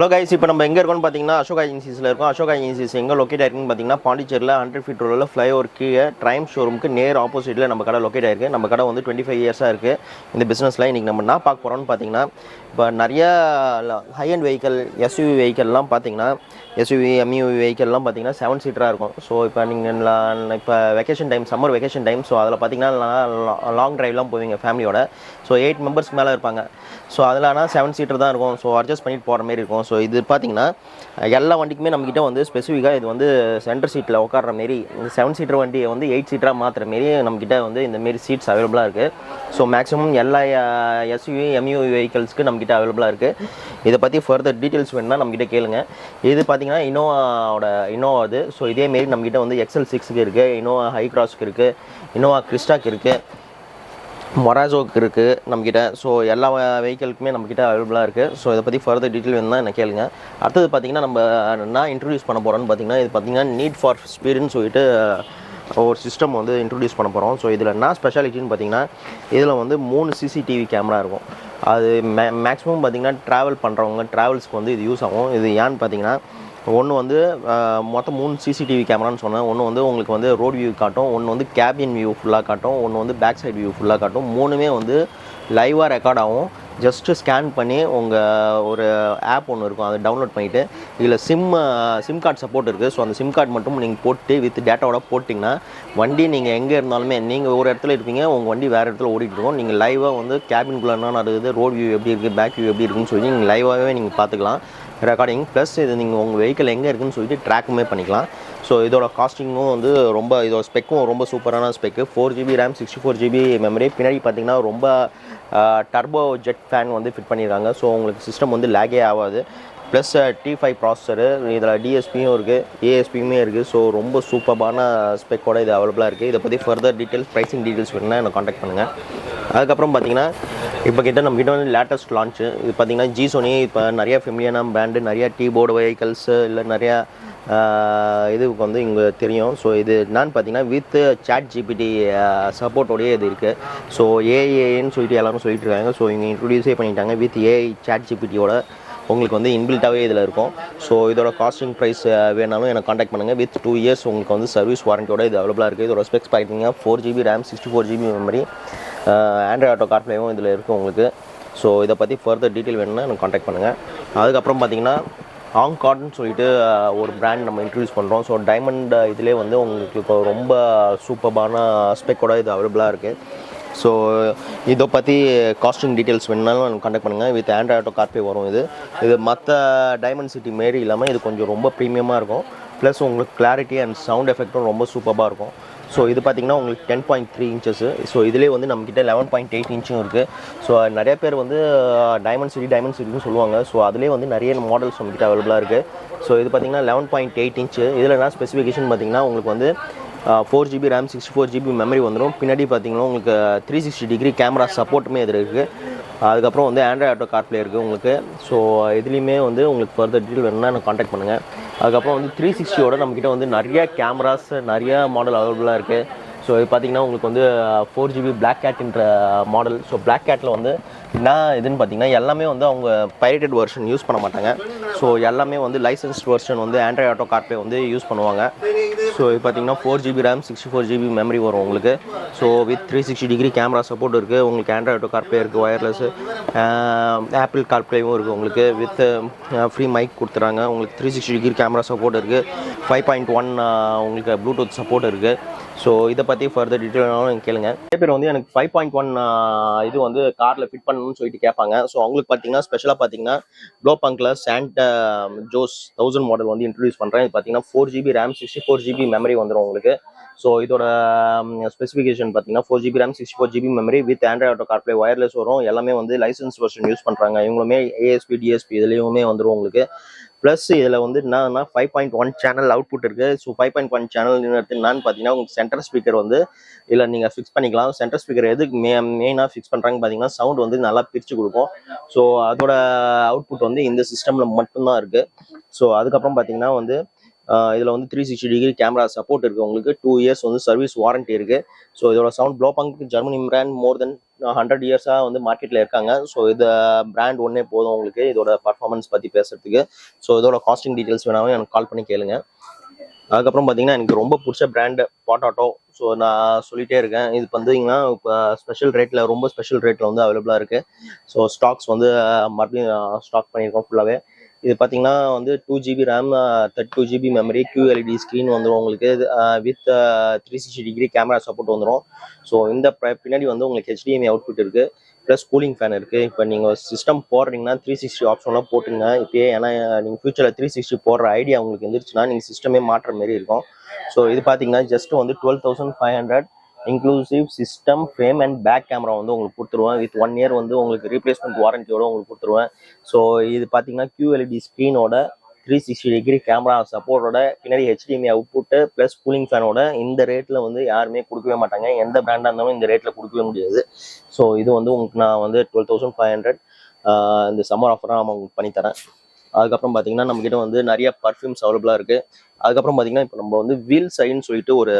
Hello guys, இப்போ நம்ம எங்கே இருக்கோம்னு பார்த்தீங்கன்னா அசோகா ஏஜென்சிஸில் இருக்கோம். அசோகா ஏஜென்சிஸ் எங்கே லொக்கேட் ஆயிருக்குன்னு பார்த்தீங்கன்னா பாண்டிச்சேரியில் 100 ஃபீட் ரோடில் ஃப்ளைஓவர் கீழே ட்ரைம் ஷோரூமுக்கு நேர் ஆப்போசிட்டில் நம்ம கடை லொக்கேட் ஆயிருக்கு. நம்ம கடை வந்து 25 இயர்ஸாக இருக்குது இந்த பிஸ்னஸில். இன்றைக்கி நம்ம என்ன பார்க்க போகிறோம்னு பார்த்தீங்கன்னா, இப்போ நிறையா ஹை அண்ட் வெஹிக்கல் எஸ்யூவி வெஹிக்கல்லாம் பார்த்தீங்கன்னா எஸ்யூவி எம்யூவி வெஹிக்கல்லாம் பார்த்தீங்கன்னா 7 சீட்டராக இருக்கும். ஸோ இப்போ நீங்கள் இப்போ vacation time, summer vacation time, so அதில் பார்த்தீங்கன்னா லாங் ட்ரைவ்லாம் போவீங்க ஃபேமிலியோட. ஸோ 8 மெம்பர்ஸ்க்கு மேலே இருப்பாங்க. ஸோ அதில் ஆனால் 7 சீட்டர் தான் இருக்கும். ஸோ அட்ஜஸ்ட் பண்ணிட்டு போகிற மாதிரி இருக்கும். ஸோ இது பார்த்தீங்கன்னா எல்லா வண்டிக்குமே நம்மக்கிட்ட வந்து ஸ்பெசிஃபிக்காக இது வந்து சென்டர் சீட்டில் உட்கார்ற மாரி, இந்த 7 சீட்டர் வண்டியை வந்து 8 சீட்டராக மாற்றுற மாரி நம்மக்கிட்ட வந்து இந்தமாரி சீட்ஸ் அவைலபிளாக இருக்குது. ஸோ மேக்ஸிமம் எல்லா எஸ்யூவி எம்யூவி வெஹிக்கல்ஸ்க்கு நம்மக்கிட்ட அவைலபிளாக இருக்குது. இதை பற்றி ஃபர்தர் டீட்டெயில்ஸ் வேணுன்னா நம்மக்கிட்ட கேளுங்க. இது பார்த்தீங்கன்னா இனோவா அது. ஸோ இதேமாரி நம்மக்கிட்ட வந்து XL6க்கு இருக்குது, இனோவா ஹை கிராஸ்க்கு இருக்குது, இனோவா கிறிஸ்டாக்கு இருக்குது, மொராசோக்கு இருக்குது நம்மக்கிட்ட. ஸோ எல்லா வெஹிக்கலுக்குமே நம்மக்கிட்ட அவைலபிளாக இருக்குது. ஸோ இதை பற்றி ஃபர்தர் டீட்டெயில் வேணும்னா என்ன கேளுங்க. அடுத்தது பார்த்திங்கன்னா நம்ம நான் இன்ட்ரடியூஸ் பண்ண போகிறோன்னு பார்த்திங்கன்னா, இது பார்த்திங்கன்னா நீட் ஃபார் ஸ்பீடுன்னு சொல்லிட்டு ஒரு சிஸ்டம் வந்து இன்ட்ரடியூஸ் பண்ண போகிறோம். ஸோ இதில் என்ன ஸ்பெஷாலிட்டின்னு பார்த்திங்கன்னா, இதில் வந்து 3 CCTV கேமரா இருக்கும். அது மேக்ஸிமம் பார்த்திங்கன்னா ட்ராவல் பண்ணுறவங்க ட்ராவல்ஸ்க்கு வந்து இது யூஸ் ஆகும். இது ஏன்னு பார்த்திங்கன்னா, ஒன்று வந்து மொத்தம் 3 CCTV கேமரான்னு சொன்னேன். ஒன்று வந்து உங்களுக்கு வந்து ரோட் வியூ காட்டும், ஒன்று வந்து கேபின் வியூ ஃபுல்லாக காட்டும், ஒன்று வந்து பேக் சைடு வியூ ஃபுல்லாக காட்டும். 3மே வந்து லைவாக ரெக்கார்ட் ஆகும். ஜஸ்ட்டு ஸ்கேன் பண்ணி உங்கள் ஒரு ஆப் ஒன்று இருக்கும், அதை டவுன்லோட் பண்ணிவிட்டு இதில் சிம் கார்டு சப்போர்ட் இருக்குது. ஸோ அந்த சிம் கார்டு மட்டும் நீங்கள் போட்டு வித் டேட்டாவோட போட்டிங்கன்னா வண்டி நீங்கள் எங்கே இருந்தாலுமே, நீங்கள் ஒரு இடத்துல இருப்பீங்க, உங்கள் வண்டி வேறு இடத்துல ஓடிட்டு இருக்கும். நீங்கள் லைவாக வந்து கேபின்குள்ளே என்ன நடக்குது, ரோட் வியூ எப்படி இருக்குது, பேக் வியூ எப்படி இருக்குன்னு சொல்லி நீங்கள் லைவாகவே நீங்கள் பார்த்துக்கலாம் ரெக்கார்டிங். ப்ளஸ் இது நீங்கள் உங்கள் வெஹிக்கிள் எங்கே இருக்குதுன்னு சொல்லிட்டு ட்ராக்குமே பண்ணிக்கலாம். ஸோ இதோட காஸ்டிங்கும் வந்து ரொம்ப, இதோட ஸ்பெக்கும் ரொம்ப சூப்பரான spec. 4GB RAM 64GB memory. பின்னாடி பார்த்தீங்கன்னா ரொம்ப டர்போ ஜெட் ஃபேன் வந்து ஃபிட் பண்ணியிருக்காங்க. ஸோ உங்களுக்கு சிஸ்டம் வந்து லேகே ஆகாது. ப்ளஸ் T5 ப்ராசஸரு, இதில் DSPயும் இருக்குது, ASPயுமே இருக்குது. ஸோ ரொம்ப சூப்பரான ஸ்பெக்கோட இது அவைலபிளாக இருக்குது. இதை பற்றி ஃபர்தர் டீட்டெயில்ஸ், ப்ரைஸிங் டீட்டெயில்ஸ் வேணுன்னா என்னை காண்டாக்ட் பண்ணுங்கள். அதுக்கப்புறம் பார்த்தீங்கன்னா இப்போ நம்மக்கிட்ட வந்து லேட்டஸ்ட் லான்ச்சு இது பார்த்தீங்கன்னா ஜிசோனி. இப்போ நிறையா ஃபெமிலியான பிராண்டு, நிறையா டீபோர்டு வெஹிக்கல்ஸு, இல்லை நிறையா இதுக்கு வந்து இங்கே தெரியும். ஸோ இது என்னான்னு பார்த்தீங்கன்னா வித் ChatGPT சப்போர்ட்டோடையே இது இருக்குது. ஸோ ஏஐன்னு சொல்லிட்டு எல்லோரும் சொல்லிட்டு இருக்காங்க. ஸோ இங்கே இன்ட்ரடியூஸே பண்ணிட்டாங்க வித் AI ChatGPTயோட உங்களுக்கு வந்து இன்பில்ட்டாகவே இதில் இருக்கும். ஸோ இதோட காஸ்டிங் ப்ரைஸ் வேணாலும் எனக்கு காண்டாக்ட் பண்ணுங்கள். வித் 2 இயர்ஸ் உங்களுக்கு வந்து சர்வீஸ் வாரண்டியோட இது அவைலபிளாக இருக்குது. இதோட ஸ்பெக்ஸ் பார்த்தீங்கன்னா 4GB RAM 64GB memory, Android Auto கார்ப்ளேவும் இதில் இருக்குது உங்களுக்கு. ஸோ இதை பற்றி ஃபர்தர் டீட்டெயில் வேணும்னா எனக்கு காண்டாக்ட் பண்ணுங்கள். அதுக்கப்புறம் பார்த்தீங்கன்னா ஆங்கார்ட்னு சொல்லிட்டு ஒரு பிராண்ட் நம்ம இன்ட்ரடியூஸ் பண்ணுறோம். ஸோ டைமண்ட் இதிலே வந்து உங்களுக்கு இப்போ ரொம்ப சூப்பரான ஸ்பெக்கோட இது அவைலபிளாக இருக்குது. ஸோ இதை பற்றி காஸ்டிங் டீட்டெயில்ஸ் வேணுனாலும் எனக்கு காண்டாக்ட் பண்ணுங்கள். வித் ஆண்ட்ராய்ட் ஆட்டோ கார்பே வரும். இது மற்ற டைமண்ட் சிட்டி மாரி இல்லாமல் இது கொஞ்சம் ரொம்ப ப்ரீமியமாக இருக்கும். ப்ளஸ் உங்களுக்கு கிளாரிட்டி அண்ட் சவுண்ட் எஃபெக்ட்டும் ரொம்ப சூப்பராக இருக்கும். ஸோ இது பார்த்திங்கன்னா உங்களுக்கு 10.3 இன்ச்சஸ். ஸோ இதிலே வந்து நம்மக்கிட்ட 11.8 இன்ச்சும் இருக்குது. ஸோ நிறைய பேர் வந்து டைமண்ட் சிட்டின்னு சொல்லுவாங்க. ஸோ அதிலே வந்து நிறைய மாடல்ஸ் நம்மக்கிட்ட அவைலபிளாக இருக்குது. ஸோ இது பார்த்திங்கன்னா 11.8 இன்ச்சு. இதில் என்ன ஸ்பெசிஃபிகேஷன் பார்த்திங்கன்னா உங்களுக்கு வந்து 4GB RAM 64GB மெமரி வந்துடும். பின்னாடி பார்த்திங்கன்னா உங்களுக்கு 360 டிகிரி கேமரா சப்போர்ட்டுமே இதில் இருக்குது. அதுக்கப்புறம் வந்து ஆண்ட்ராய்ட் ஆட்டோ கார்ப்ளே இருக்குது உங்களுக்கு. ஸோ இதுலேயுமே வந்து உங்களுக்கு ஃபர்தர் டீட்டெயில் வேணும்னா எனக்கு காண்டாக்ட் பண்ணுங்கள். அதுக்கப்புறம் வந்து 360யோட நம்மக்கிட்ட வந்து நிறையா கேமராஸ், நிறையா மாடல் அவைலபிளாக இருக்குது. ஸோ இது பார்த்திங்கன்னா உங்களுக்கு வந்து 4GB பிளாக் கேட்ன்ற மாடல். ஸோ பிளாக் கேட்டில் வந்து என்ன இதுன்னு பார்த்தீங்கன்னா எல்லாமே வந்து அவங்க பைரேட்டட் வெர்ஷன் யூஸ் பண்ண மாட்டாங்க. ஸோ எல்லாமே வந்து லைசன்ஸ்ட் வெர்ஷன் வந்து ஆண்ட்ராய்ட் ஆட்டோ கார்ப்ளே வந்து யூஸ் பண்ணுவாங்க. ஸோ இது பார்த்திங்கன்னா 4GB RAM 64GB மெமரி வரும் உங்களுக்கு. So with 360 degree camera support இருக்குது. உங்களுக்கு ஆண்ட்ராய்ட் ஆட்டோ கார்ப்ளே இருக்குது, ஒயர்லெஸ் ஆப்பிள் கார்ப்ளேவும் இருக்குது உங்களுக்கு. வித் ஃப்ரீ மைக் கொடுத்துறாங்க. உங்களுக்கு 360 டிகிரி கேமரா சப்போர்ட் இருக்குது. 5.1 உங்களுக்கு ப்ளூடூத் சப்போர்ட் இருக்குது. ஸோ இதை பற்றி ஃபர்தர் டீட்டெயிலாகவும் கேளுங்க. நிறைய பேர் வந்து எனக்கு 5.1 இது வந்து காரில் ஃபிட் பண்ணணும்னு சொல்லிட்டு கேட்பாங்க. ஸோ அவங்களுக்கு பார்த்தீங்கன்னா ஸ்பெஷலாக பார்த்தீங்கன்னா ப்ளோ பங்கில் சாண்டா ஜோஸ் 1000 மாடல் வந்து இன்ட்ரடியூஸ் பண்ணுறேன். இது பார்த்தீங்கன்னா 4GB RAM 64GB மெமரி வந்துடும் உங்களுக்கு. ஸோ இதோட ஸ்பெசிஃபிகேஷன் பார்த்தீங்கன்னா 4GB RAM 64GB memory with Android auto CarPlay, wireless வரும். எல்லாமே வந்து லைசன்ஸ் வெர்ஷன் யூஸ் பண்ணுறாங்க. இவங்களுமே ASP DSP இதுலேயுமே வந்துடும் உங்களுக்கு. ப்ளஸ் இதில் வந்து என்னன்னா 5.1 சேனல் அவுட்புட் இருக்குது. ஸோ 5.1 சேனல் என்னன்னு பார்த்தீங்கன்னா உங்களுக்கு சென்டர் ஸ்பீக்கர் வந்து இதில் நீங்கள் ஃபிக்ஸ் பண்ணிக்கலாம். சென்டர் ஸ்பீக்கர் எதுக்கு மெயினாக ஃபிக்ஸ் பண்ணுறாங்கன்னு பார்த்தீங்கன்னா சவுண்ட் வந்து நல்லா பிரித்து கொடுக்கும். ஸோ அதோட அவுட்புட் வந்து இந்த சிஸ்டமில் மட்டும்தான் இருக்குது. ஸோ அதுக்கப்புறம் பார்த்தீங்கன்னா வந்து இதில் வந்து 360 டிகிரி கேமரா சப்போர்ட் இருக்குது உங்களுக்கு. 2 இயர்ஸ் வந்து சர்வீஸ் வாரண்ட்டி இருக்குது. ஸோ இதோட சவுண்ட் ப்ளோபங்க் ஜெர்மனி பிராண்ட் மோர் தென் 100 இயர்ஸாக வந்து மார்க்கெட்டில் இருக்காங்க. ஸோ இந்த பிராண்ட் ஒன்றே போதும் உங்களுக்கு இதோட பர்ஃபார்மன்ஸ் பற்றி பேசுறதுக்கு. ஸோ இதோட காஸ்டிங் டீட்டெயில்ஸ் வேணாலும் எனக்கு கால் பண்ணி கேளுங்க. அதுக்கப்புறம் பார்த்தீங்கன்னா எனக்கு ரொம்ப பிடிச்ச பிராண்டு பாட்டாட்டோ. ஸோ நான் சொல்லிகிட்டே இருக்கேன். இது பார்த்தீங்கன்னா இப்போ ஸ்பெஷல் ரேட்டில், ரொம்ப ஸ்பெஷல் ரேட்டில் வந்து அவைலபிளாக இருக்குது. ஸோ ஸ்டாக்ஸ் வந்து மறுபடியும் ஸ்டாக் பண்ணியிருக்கோம் ஃபுல்லாகவே. இது பார்த்தீங்கன்னா வந்து 2GB RAM, 32GB memory, QLED screen வந்துடும் உங்களுக்கு. வித் 360 டிகிரி கேமரா சப்போர்ட் வந்துடும். ஸோ இந்த பின்னாடி வந்து உங்களுக்கு HDMI அவுட்புட் இருக்குது, ப்ளஸ் கூலிங் ஃபேன் இருக்குது. இப்போ நீங்கள் சிஸ்டம் போடுறீங்கன்னா 360 ஆப்ஷன்லாம் போட்டுங்க இப்போயே. ஏன்னா நீங்கள் ஃபியூச்சரில் 360 போடுற ஐடியா உங்களுக்கு இருந்துச்சுன்னா நீங்கள் சிஸ்டமே மாற்றுற மாரி இருக்கும். ஸோ இது பார்த்தீங்கன்னா ஜஸ்ட் வந்து 12,500 inclusive system, frame and back camera வந்து உங்களுக்கு கொடுத்துருவேன். வித் 1 இயர் வந்து உங்களுக்கு ரீப்ளேஸ்மெண்ட் வாரண்டியோட உங்களுக்கு கொடுத்துருவேன். ஸோ இது பார்த்தீங்கன்னா QLED ஸ்க்ரீனோட 360 டிகிரி கேமரா சப்போர்ட்டோட பின்னாடி HDMI அவுட்புட்டு ப்ளஸ் கூலிங் ஃபேனோட இந்த ரேட்டில் வந்து யாருமே கொடுக்கவே மாட்டாங்க. எந்த பிராண்டாக இருந்தாலும் இந்த ரேட்டில் கொடுக்கவே முடியாது. ஸோ இது வந்து உங்களுக்கு நான் வந்து 12,500 இந்த சம்மர் ஆஃபராக நான் உங்களுக்கு பண்ணித்தரேன். அதுக்கப்புறம் பார்த்தீங்கன்னா நம்மக்கிட்ட வந்து நிறைய பர்ஃப்யூம்ஸ் அவைலபிளாக இருக்குது. அதுக்கப்புறம் பார்த்தீங்கன்னா இப்போ நம்ம வந்து வீல் சைன்னு சொல்லிட்டு ஒரு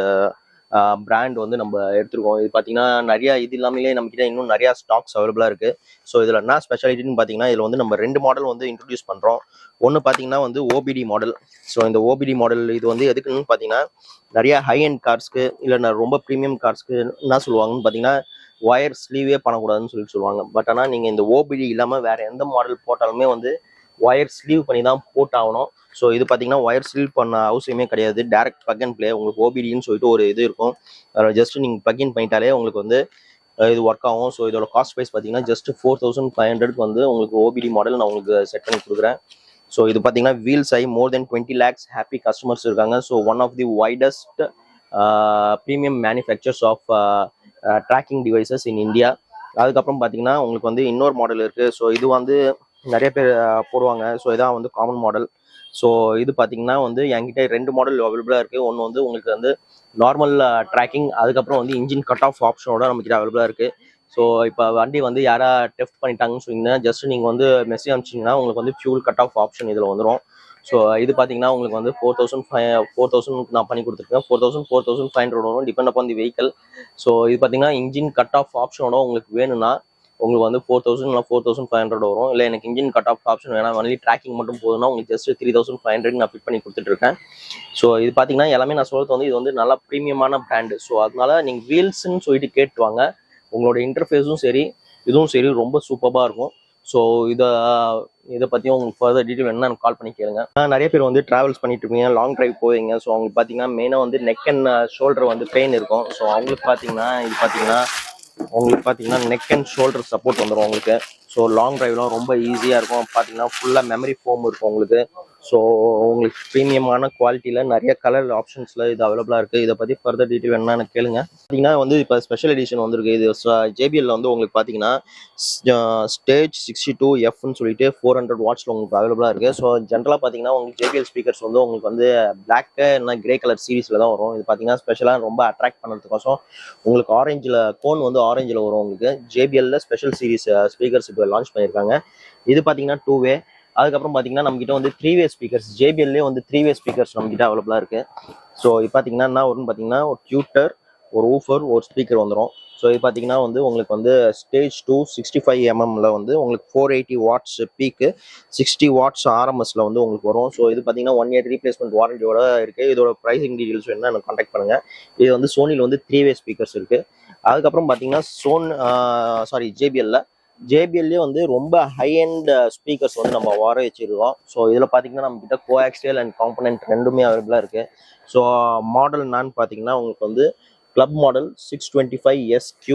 பிராண்ட் வந்து நம்ம எடுத்துருக்கோம். இது பார்த்தீங்கன்னா நிறையா இது இல்லாமலே நம்மக்கிட்ட இன்னும் நிறையா ஸ்டாக்ஸ் அவைலபிளாக இருக்குது. ஸோ இதில் என்ன ஸ்பெஷாலிட்டின்னு பார்த்தீங்கன்னா இதில் வந்து நம்ம 2 மாடல் வந்து இன்ட்ரடியூஸ் பண்ணுறோம். ஒன்று பார்த்தீங்கன்னா வந்து OBD மாடல். ஸோ இந்த OBD மாடல் இது வந்து எதுக்குன்னு பார்த்தீங்கன்னா நிறையா ஹை அண்ட் கார்ஸ்க்கு இல்லை ரொம்ப ப்ரீமியம் கார்ஸ்க்கு என்ன சொல்லுவாங்கன்னு பார்த்தீங்கன்னா ஒயர் ஸ்லீவே பண்ணக்கூடாதுன்னு சொல்லுவாங்க. பட் ஆனால் நீங்கள் இந்த OBD இல்லாமல் வேறு எந்த மாடல் போட்டாலுமே வந்து ஒயர் ஸ்லீவ் பண்ணி தான் போட்டாகணும். ஸோ இது பார்த்தீங்கன்னா ஒயர் ஸ்லீவ் பண்ண அவசியமே கிடையாது. டேரக்ட் plug and play உங்களுக்கு OBDன்னு சொல்லிட்டு ஒரு இது இருக்கும். அதில் ஜஸ்ட் நீங்கள் plug in பண்ணிட்டாலே உங்களுக்கு வந்து இது ஒர்க் ஆகும். ஸோ இதோட காஸ்ட் ப்ரைஸ் பார்த்தீங்கன்னா ஜஸ்ட் 4,500 வந்து உங்களுக்கு OBD மாடல் நான் உங்களுக்கு செட் பண்ணி கொடுக்குறேன். ஸோ இது பார்த்தீங்கன்னா Wheels Eye more then 20 lakhs happy customers இருக்காங்க. So one of the widest premium manufacturers of tracking devices in India. அதுக்கப்புறம் பார்த்தீங்கன்னா உங்களுக்கு வந்து இன்னொரு மாடல் இருக்குது. ஸோ இது வந்து நிறைய பேர் போடுவாங்க. ஸோ இதான் வந்து காமன் மாடல். ஸோ இது பார்த்தீங்கன்னா வந்து என்கிட்ட 2 மாடல் அவைலபிளாக இருக்குது. ஒன்று வந்து உங்களுக்கு வந்து நார்மல் ட்ராக்கிங், அதுக்கப்புறம் வந்து இன்ஜின் கட் ஆஃப் ஆப்ஷனோட நம்மக்கிட்ட அவைலபிளாக இருக்குது. ஸோ இப்போ வண்டி வந்து யாரா டெஃப்ட் பண்ணிட்டாங்கன்னு சொன்னீங்கன்னா ஜஸ்ட் நீங்கள் வந்து மெசேஜ் அனுப்பிச்சிங்கன்னா உங்களுக்கு வந்து ஃபியூல் கட் ஆஃப் ஆப்ஷன் இதில் வந்துடும். ஸோ இது பார்த்தீங்கன்னா உங்களுக்கு வந்து 4,000 நான் பண்ணி கொடுத்துருக்கேன். 4,500 வரும் டிபெண்ட் அப்பான் தி வெஹிக்கல். ஸோ இது பார்த்தீங்கன்னா இன்ஜின் கட் ஆஃப் ஆப்ஷனோட உங்களுக்கு வேணும்னா உங்களுக்கு வந்து 4,000 இல்லை 4,500 வரும். இல்லை எனக்கு இன்ஜின் கட் ஆஃப் ஆப்ஷன் வேணாம், ஒன்லி ட்ராக்கிங் மட்டும் போதும்னா உங்களுக்கு ஜஸ்ட் 3,500 நான் ஃபிட் பண்ணி கொடுத்துட்ருக்கேன். ஸோ இது பார்த்தீங்கன்னா எல்லாமே நான் சொல்கிறது வந்து இது வந்து நல்லா ப்ரீமியமான பிராண்டு. ஸோ அதனால நீங்கள் வீல்ஸ்ன்னு சொல்லிட்டு கேட்டுவாங்க. உங்களோட இன்டர்ஃபேஸும் சரி இதுவும் சரி ரொம்ப சூப்பராக இருக்கும். ஸோ இதை பற்றியும் உங்களுக்கு ஃபர்தர் டீட்டெயில் வேணும்னா எனக்கு கால் பண்ணி கேளுங்க. நிறைய பேர் வந்து ட்ராவல்ஸ் பண்ணிட்டு இருப்பீங்க, லாங் ட்ரைவ் போவீங்க. ஸோ அவங்களுக்கு பார்த்தீங்கன்னா மெயினாக வந்து நெக் அண்ட் ஷோல்டர் வந்து பெயின் இருக்கும். ஸோ அவங்களுக்கு பார்த்தீங்கன்னா இது பார்த்தீங்கன்னா நெக் அண்ட் ஷோல்டர் சப்போர்ட் வந்துடும் உங்களுக்கு. ஸோ லாங் டிரைவ்லாம் ரொம்ப ஈஸியாக இருக்கும். பார்த்தீங்கன்னா ஃபுல்லாக மெமரி ஃபோம் இருக்கும் உங்களுக்கு. ஸோ உங்களுக்கு ப்ரீமியமான குவாலிட்டியில் நிறைய கலர் ஆப்ஷன்ஸில் இது அவைலபிளாக இருக்குது. இதை பற்றி ஃபர்தர் டீட்டெயில் வேணும்னா எனக்கு கேளுங்க. பார்த்தீங்கன்னா வந்து இப்போ ஸ்பெஷல் எடிஷன் வந்துருக்கு. இது JBL வந்து உங்களுக்கு பார்த்தீங்கன்னா ஸ்டேஜ் 62Fன்னு சொல்லிட்டு 400 வாட்ஸில் உங்களுக்கு அவைலபிளாக இருக்குது. ஸோ ஜென்ரலாக பார்த்தீங்கன்னா உங்களுக்கு JBL ஸ்பீக்கர்ஸ் வந்து உங்களுக்கு வந்து பிளாக்கு இல்லைனா கிரே கலர் சீரீஸில் தான் வரும். இது பார்த்தீங்கன்னா ஸ்பெஷலாக ரொம்ப அட்ராக்ட் பண்ணுறதுக்கோசம் உங்களுக்கு ஆரஞ்சில் கோன் வந்து ஆரஞ்சில் வரும் உங்களுக்கு. JBL ஸ்பெஷல் சீரீஸ் ஸ்பீக்கர்ஸ் இப்போ லான்ச் பண்ணியிருக்காங்க. இது பார்த்தீங்கன்னா 2-வே. அதுக்கப்புறம் பார்த்தீங்கன்னா நம்மகிட்ட வந்து 3-வே ஸ்பீக்கர்ஸ், JBLலே வந்து 3-வே ஸ்பீக்கர்ஸ் நம்மகிட்ட அவைலபிளாக இருக்குது. ஸோ இது பார்த்தீங்கன்னா என்ன வரும்னு பார்த்தீங்கன்னா ஒரு டியூட்டர், ஒரு ஊஃபர், ஒரு ஸ்பீக்கர் வந்துடும். ஸோ இது பார்த்தீங்கன்னா வந்து உங்களுக்கு வந்து ஸ்டேஜ் 2 65mm வந்து உங்களுக்கு 480 வாட்ஸ் பீக்கு, 60 வாட்ஸ் RMSல வந்து உங்களுக்கு வரும். ஸோ இது பார்த்தீங்கன்னா 1 இயர் ரீப்ளேஸ்மெண்ட் வாரண்டியோட இருக்குது. இதோட ப்ரைசிங் டீட்டெயில்ஸ் வேணும்னா எனக்கு கான்டாக்ட் பண்ணுங்கள். இது வந்து சோனியில் வந்து 3-வே ஸ்பீக்கர்ஸ் இருக்குது. அதுக்கப்புறம் பார்த்தீங்கன்னா JBLலே வந்து ரொம்ப ஹை அண்ட் ஸ்பீக்கர்ஸ் வந்து நம்ம வர வச்சுருக்கோம். ஸோ இதில் பார்த்தீங்கன்னா நம்மக்கிட்ட கோஆக்சியல் அண்ட் காம்பனன்ட் ரெண்டுமே அவைலபிளாக இருக்குது. ஸோ மாடல் என்னான்னு பார்த்தீங்கன்னா உங்களுக்கு வந்து கிளப் மாடல் 625SQ.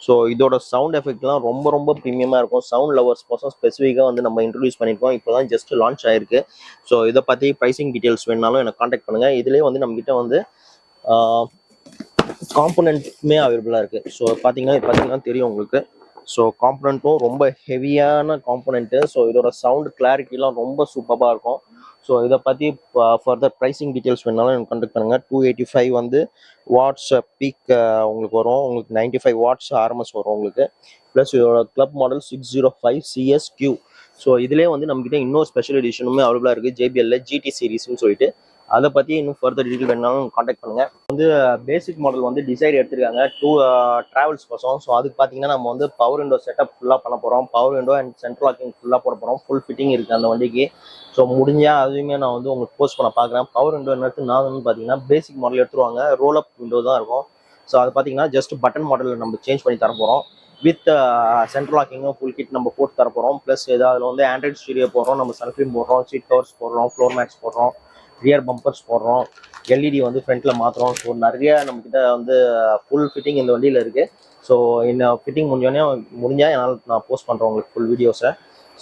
ஸோ இதோட சவுண்ட் எஃபெக்ட்லாம் ரொம்ப ப்ரீமியமாக இருக்கும். சவுண்ட் லவர்ஸ் கோசம் ஸ்பெசிஃபிக்காக வந்து நம்ம இன்ட்ரடியூஸ் பண்ணியிருக்கோம். இப்போ தான் ஜஸ்ட் லான்ச் ஆயிருக்கு. ஸோ இதை பற்றி ப்ரைசிங் டீட்டெயில்ஸ் வேணுனாலும் எனக்கு கான்டாக்ட் பண்ணுங்கள். இதுலேயே வந்து நம்மக்கிட்ட வந்து காம்பனண்ட்டுமே அவைலபிளாக இருக்குது. ஸோ பார்த்தீங்கன்னா தெரியும் உங்களுக்கு. ஸோ காம்பனண்ட்டும் ரொம்ப ஹெவியான காம்பனண்ட்டு. ஸோ இதோட சவுண்ட் கிளாரிட்டிலாம் ரொம்ப சூப்பராக இருக்கும். ஸோ இதை பற்றி ஃபர்தர் ப்ரைசிங் டீட்டெயில்ஸ் வேணாலும் எனக்கு கான்டாக்ட் பண்ணுங்கள். 285 வந்து வாட்ஸ் பீக் உங்களுக்கு வரும். உங்களுக்கு 95 வாட்ஸ் RMS வரும் உங்களுக்கு. ப்ளஸ் இதோட கிளப் மாடல் 605CSQ. ஸோ இதிலே வந்து நம்மக்கிட்ட இன்னொரு ஸ்பெஷல் எடிஷனுமே அவைலபிளாக இருக்குது. JBLல GT சீரீஸ்னு சொல்லிட்டு அதை பற்றி இன்னும் ஃபர்தர் டீட்டெயில் வேணாலும் காண்டாக்ட் பண்ணுங்கள். வந்து பேசிக் மாடல் வந்து டிசைர் எடுத்திருக்காங்க ட்ராவல்ஸ் கோசம். ஸோ அதுக்கு பார்த்தீங்கன்னா நம்ம வந்து பவர் விண்டோ செட்டப் ஃபுல்லாக பண்ண போகிறோம். Power window and central locking ஃபுல்லாக போட போகிறோம். ஃபுல் ஃபிட்டிங் இருக்குது அந்த வண்டிக்கு. ஸோ முடிஞ்சால் அதுவுமே நான் வந்து உங்களுக்கு போஸ்ட் பண்ண பார்க்குறேன். பவர் விண்டோ எடுத்து நான் வந்து பார்த்தீங்கன்னா பேசிக் மாடல் எடுத்துருவாங்க. ரோல் அப் விண்டோ தான் இருக்கும். ஸோ அது பார்த்தீங்கன்னா ஜஸ்ட் பட்டன் மாடலில் நம்ம சேஞ்ச் பண்ணி தர போகிறோம். வித் சென்ட்ரல் லாக்கிங்கும் ஃபுல் கிட் நம்ம போட்டு தர போகிறோம். ப்ளஸ் அதில் வந்து ஆண்ட்ராய்ட் ஸ்டீரியோ போடுறோம், நம்ம சன்ஃபிலிம் போடுறோம், சீட் கவர்ஸ் போடுறோம், ஃப்ளோர் மேட்ஸ் போடுறோம், ரியர் பம்பர்ஸ் போடுறோம், எல்இடி வந்து ஃப்ரண்ட்டில் மாற்றுறோம். ஸோ நிறைய நம்மக்கிட்ட வந்து ஃபுல் ஃபிட்டிங் இந்த வண்டியில் இருக்குது. ஸோ இந்த ஃபிட்டிங் முடிஞ்சால் என்னால் நான் போஸ்ட் பண்ணுறேன் உங்களுக்கு ஃபுல் வீடியோஸை.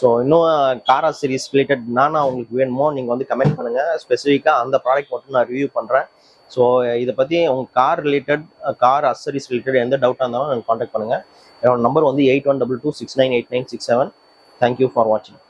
ஸோ இன்னும் கார் சீரிஸ் ரிலேட்டட் நான் உங்களுக்கு வேணுமோ நீங்கள் வந்து கமெண்ட் பண்ணுங்கள். ஸ்பெசிஃபிக்காக அந்த ப்ராடக்ட் மட்டும் நான் ரிவ்யூ பண்ணுறேன். ஸோ இதை பற்றி உங்கள் car related, car accessories related எந்த டவுட்டாக இருந்தாலும் எனக்கு காண்டாக்ட் பண்ணுங்கள். என்னோட நம்பர் வந்து 8122698967. தேங்க்யூ ஃபார் வாட்சிங்.